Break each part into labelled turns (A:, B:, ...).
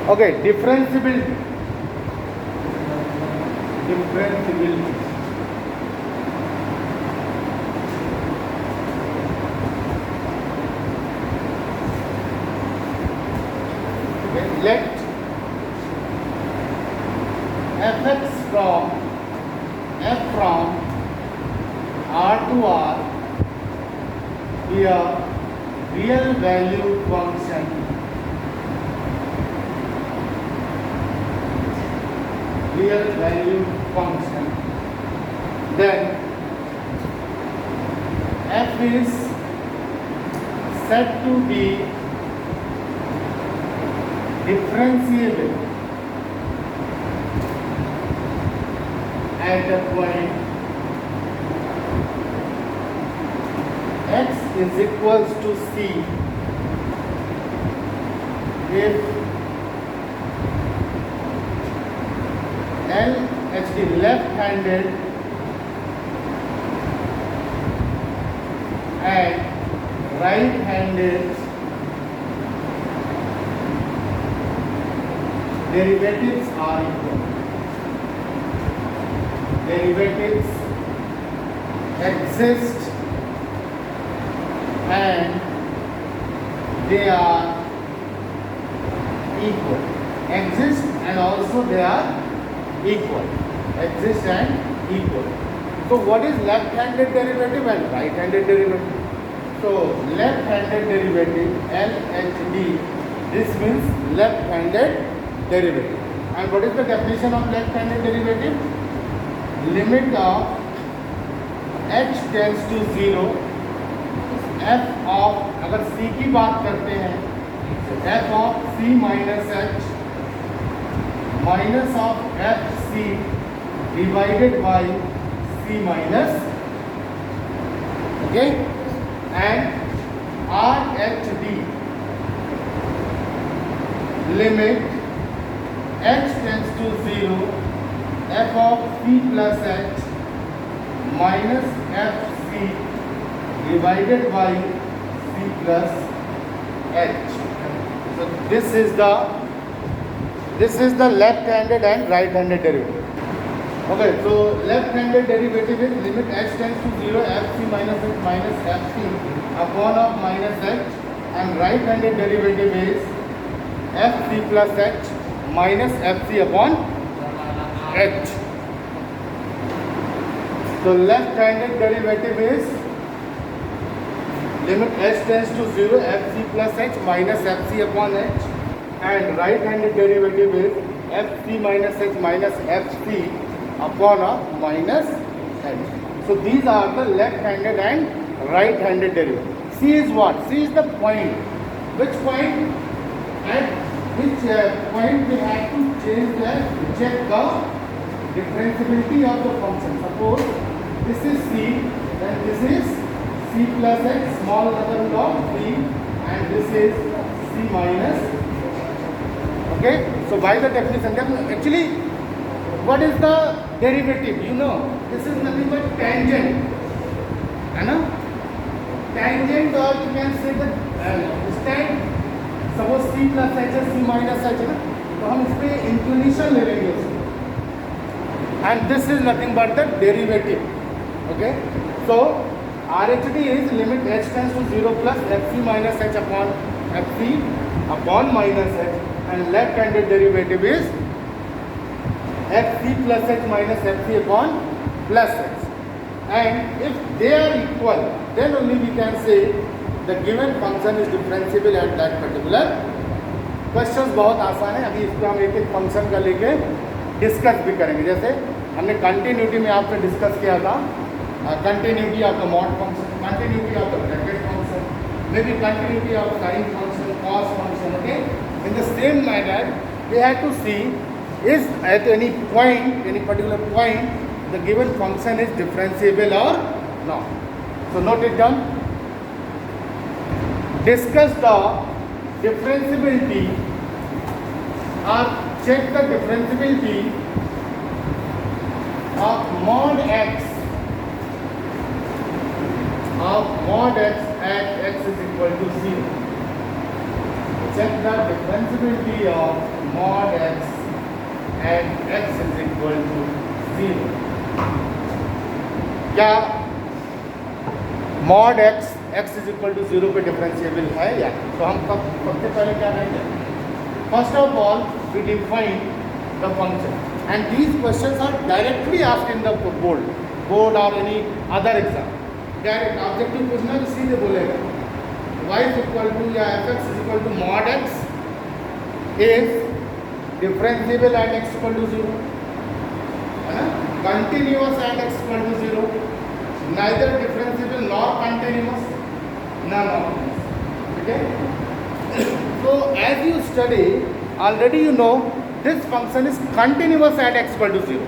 A: Okay, differentiability. Differentiability. Okay, let fx from R to R be a real valued function then f is said to be differentiable at the point x is equals to c if LHD left-handed and right-handed derivatives are equal. Derivatives exist and they are equal. Exist and also they are equal. Exist and equal. So what is left-handed derivative and right-handed derivative? So left-handed derivative LHD, this means left-handed derivative. And what is the definition of left-handed derivative? Limit of h tends to 0 f of, अगर c की बात करते हैं तो f of c minus h minus of fc divided by c minus, okay, and RHD limit h tends to 0 f of c plus h minus fc divided by c plus h. So this is the left-handed and right-handed derivative. Okay, so left-handed derivative is limit h tends to 0 fc minus h minus fc upon of minus h, and right-handed derivative is fc plus h minus fc upon h. So left-handed derivative is limit h tends to 0 fc plus h minus fc upon h, and right-handed derivative is fc minus h minus fc upon a minus h. So these are the left-handed and right-handed derivative. C is what? C is the point. Which point? At which point we have to check the differentiability of the function. Suppose this is c, then this is c plus h small letter of c, and this is c minus. Okay, so by the definition, actually what is the derivative? You know, this is nothing but tangent, है ना? Tangent, or you can say that stand. Suppose c plus h है, c minus h है ना, तो हम इस पे inclination ले लेंगे उसको, and this is nothing but the derivative. Okay, so RHD is limit h tends to 0 plus fc minus h upon fc upon minus h, and left-handed derivative is fc plus h minus fc upon plus h. And if they are equal, then only we can say the given function is differentiable at that particular. Questions बहुत आसान है, अभी इसको हम एक एक function का लेके डिस्कस भी करेंगे. जैसे हमने कंटिन्यूटी में आपसे डिस्कस किया था, continuity of the mod function, continuity of the bracket function, maybe continuity of sine function, cos function. Okay, in the same manner we have to see is at any point, any particular point, the given function is differentiable or not. So note it down. Discuss the differentiability or check the differentiability of mod x at x is equal to 0. check the differentiability of mod x and x is equal to 0. क्या mod x is equal to 0 पे differentiable है या? तो हम सबसे पहले क्या करेंगे? First of all, we define the function, and these questions are directly asked in the board or any other exam. Direct objective पूछना तो सीधे बोलेगा y is equal to या f(x) is equal to mod x is differentiable at x equal to 0, है ना? Continuous at x equal to 0, neither differentiable nor continuous, none of this. Okay? So as you study, already you know this function is continuous at x equal to 0,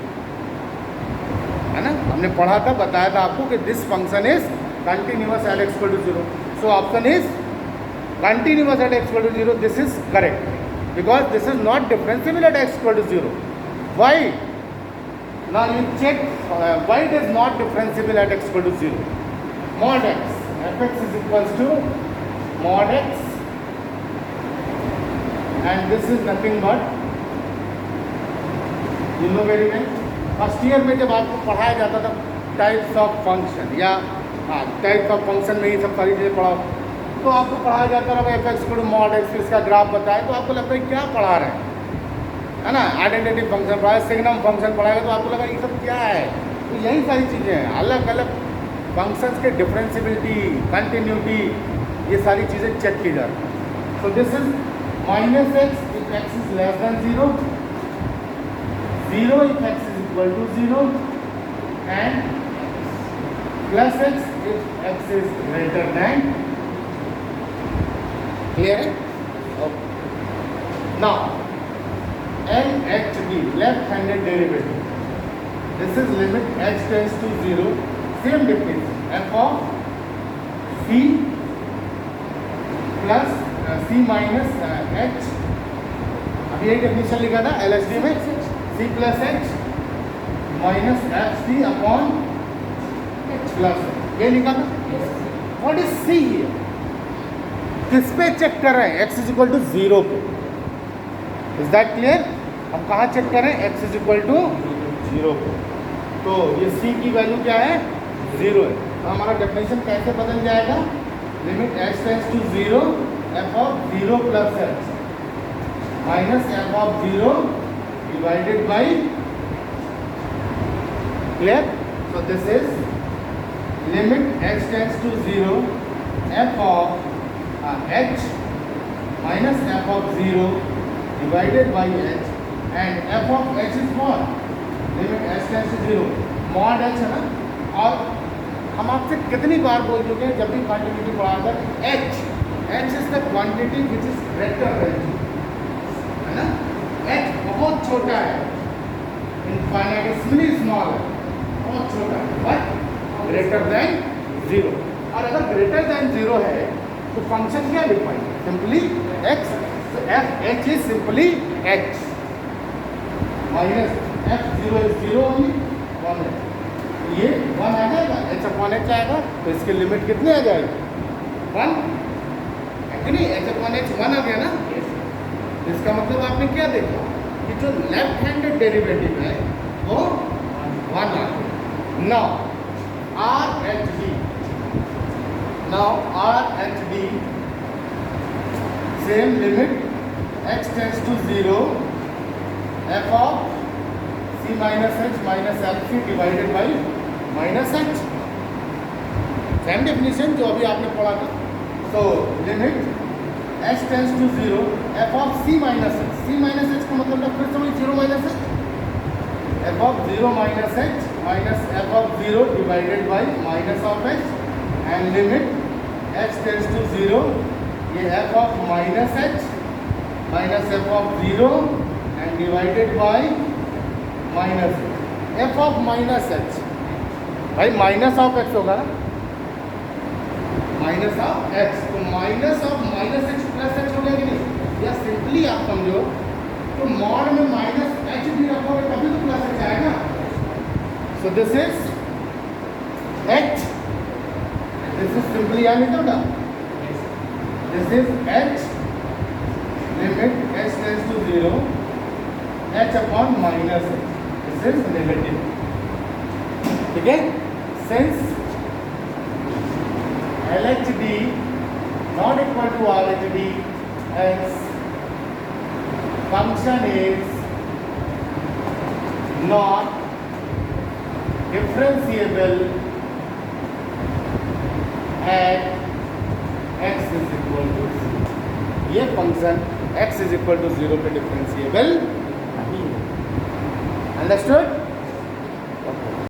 A: है ना? हमने पढ़ा था, बताया था आपको कि this function is continuous at x equal to 0. So option is continuous at x equal to 0. This is correct because this is not differentiable at x equal to 0. Why? Now you check why it is not differentiable at x equal to 0. mod x f(x) is equals to mod x, and this is nothing but, you know very well, first year में जब आपको पढ़ाया जाता था types of function, या types of function में ही सब सारी चीज़ें पढ़ाओ, तो आपको पढ़ाया जाता था f(x) को mod x, इसका ग्राफ बताए, तो आपको लगता है क्या पढ़ा रहे हैं, है ना? आइडेंटिटी फंक्शन पढ़ाया, सिग्नम फंक्शन पढ़ाएगा, तो आपको लगा ये सब क्या है? तो यही सारी चीज़ें हैं, अलग अलग फंक्शंस के डिफरेंशिएबिलिटी, कंटिन्यूटी, ये सारी चीज़ें चेक की जाती हैं. So this is -x if x is less than 0, 0 if x is equal to 0, and plus x if x is greater than. Clear? Okay. Now LHD, left-handed derivative. This is limit h tends to 0. Same definition. F of c plus c minus h. अभी एक definition लिखा था LHD में, c plus h minus f c upon plus, ये लिखा था. What is c here? किस पे चेक कर रहे हैं? x इज इक्वल टू 0 पे. Is that clear? हम कहाँ चेक कर रहे हैं? x इज इक्वल टू 0 पे. तो ये c की वैल्यू क्या है? 0 है. तो हमारा डेफिनेशन कैसे बदल जाएगा? Limit h tends to 0 f of 0 plus h minus f of 0 divided by. Clear? So this is limit h tends to 0 f of h minus f of 0 divided by h, and f of h is what? Limit h tends to 0 mod h, है ना? और हम आपसे कितनी बार बोल चुके हैं जब भी क्वांटिटी पढ़ा था, h is the quantity which is greater than 0, है ना? h बहुत छोटा है, इनफाइनाइट, एक्सट्रीमली स्मॉल है, बहुत छोटा है, बट ग्रेटर देन 0. और अगर ग्रेटर देन 0 है तो फंक्शन क्या डिफाइन है? Simply x. तो f h is simply h minus f(0) is 0 only, 1 है. ये 1 आ जाएगा, h अपॉन h आएगा, तो इसकी लिमिट कितनी आ जाएगी? 1. एक्चुअली h अपॉन h 1 आ गया ना. इसका मतलब आपने क्या देखा कि जो लेफ्ट हैंडेड डेरिवेटिव है वो 1 आ गया. Now RHD, same limit x tends to 0 f of c minus h minus fc divided by minus h. Same definition जो अभी आपने पढ़ा था. So limit h tends to 0 f of c minus h. c minus h का मतलब फिर से वही 0 minus h. f of 0 minus h minus f of 0 divided by minus of h, and limit h tends to 0, ये f of minus h minus f of 0 and divided by minus h. f of minus h भाई minus of x होगा ना, minus of x, तो minus of minus h plus h हो गया कि नहीं? या सिंपली आप समझो तो मॉड में माइनस h भी रखोगे तभी तो प्लस h आएगा. So this is h. This is simply क्या लिखा था? This is h limit h tends to 0, h upon minus h. This is negative. ठीक है? Since LHD not equal to RHD, hence function is not differentiable at x is equal to 0. ये function x is equal to 0 पे differentiable नहीं है. Understood?